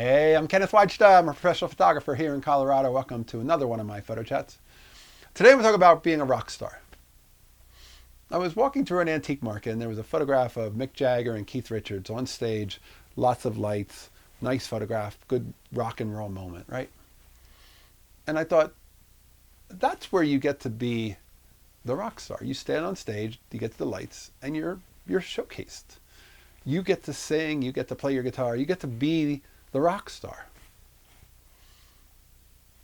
Hey, I'm Kenneth Wajda. I'm a professional photographer here in Colorado. Welcome to another one of my photo chats. Today we're talking about being a rock star. I was walking through an antique market and there was a photograph of Mick Jagger and Keith Richards on stage, lots of lights, nice photograph, good rock and roll moment, right? And I thought, that's where you get to be the rock star. You stand on stage, you get to the lights, and you're showcased. You get to sing, you get to play your guitar, you get to be the rock star.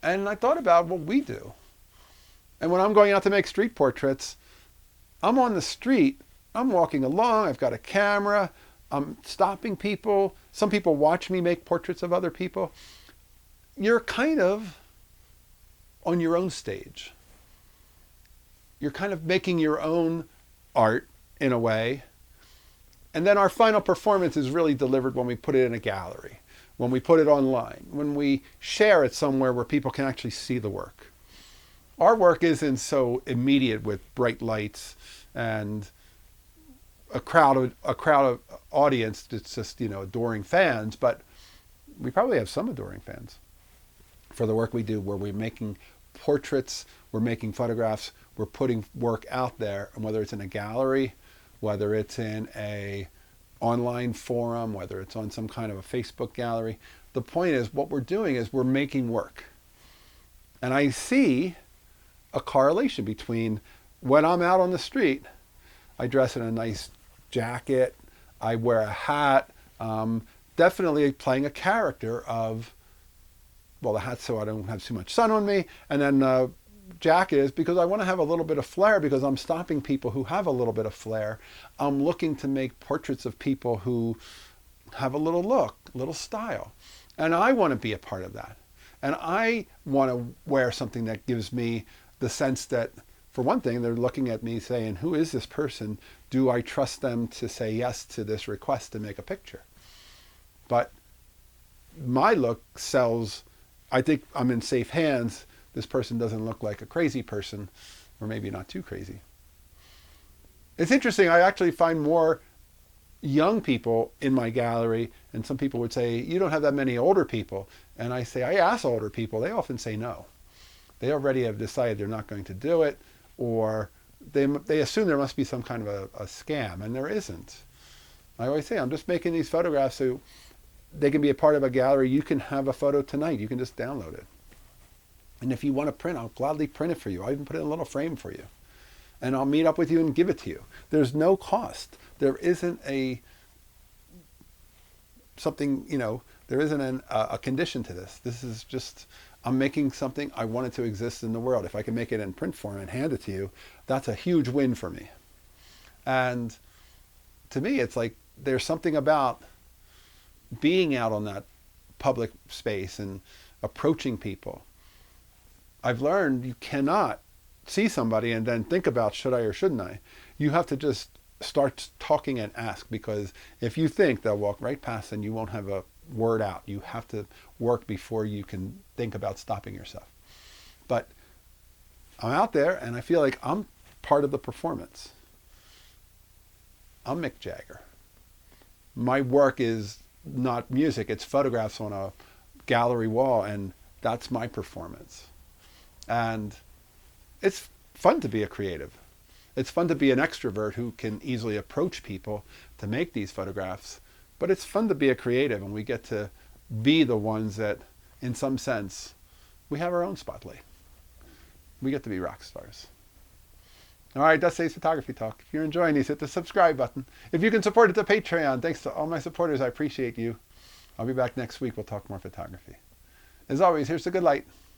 And I thought about what we do. And when I'm going out to make street portraits, I'm on the street, I'm walking along, I've got a camera, I'm stopping people. Some people watch me make portraits of other people. You're kind of on your own stage. You're kind of making your own art in a way. And then our final performance is really delivered when we put it in a gallery, when we put it online, when we share it somewhere where people can actually see the work. Our work isn't so immediate with bright lights and a crowd of audience that's just, adoring fans, but we probably have some adoring fans for the work we do, where we're making portraits, we're making photographs, we're putting work out there, and whether it's in a gallery, whether it's in a online forum, whether it's on some kind of a Facebook gallery, the point is what we're doing is we're making work. And I see a correlation between when I'm out on the street, I dress in a nice jacket, I wear a hat, definitely playing a character of, well, the hat's so I don't have too much sun on me, and then jacket is because I want to have a little bit of flair, because I'm stopping people who have a little bit of flair. I'm looking to make portraits of people who have a little look, a little style. And I want to be a part of that. And I want to wear something that gives me the sense that, for one thing, they're looking at me saying, who is this person? Do I trust them to say yes to this request to make a picture? But my look sells. I think I'm in safe hands. This person doesn't look like a crazy person, or maybe not too crazy. It's interesting, I actually find more young people in my gallery, and some people would say, you don't have that many older people. And I say, I ask older people, they often say no. They already have decided they're not going to do it, or they assume there must be some kind of a scam, and there isn't. I always say, I'm just making these photographs so they can be a part of a gallery. You can have a photo tonight. You can just download it. And if you want to print, I'll gladly print it for you. I'll even put it in a little frame for you. And I'll meet up with you and give it to you. There's no cost. There isn't there isn't a condition to this. This is just, I'm making something, I want it to exist in the world. If I can make it in print form and hand it to you, that's a huge win for me. And to me, it's like there's something about being out on that public space and approaching people. I've learned you cannot see somebody and then think about, should I or shouldn't I? You have to just start talking and ask, because if you think, they'll walk right past and you won't have a word out. You have to work before you can think about stopping yourself. But I'm out there and I feel like I'm part of the performance. I'm Mick Jagger. My work is not music, it's photographs on a gallery wall, and that's my performance. And it's fun to be a creative. It's fun to be an extrovert who can easily approach people to make these photographs. But it's fun to be a creative, and we get to be the ones that, in some sense, we have our own spotlight. We get to be rock stars. All right, that's today's photography talk. If you're enjoying these, hit the subscribe button. If you can support it to Patreon, thanks to all my supporters, I appreciate you. I'll be back next week. We'll talk more photography. As always, here's the good light.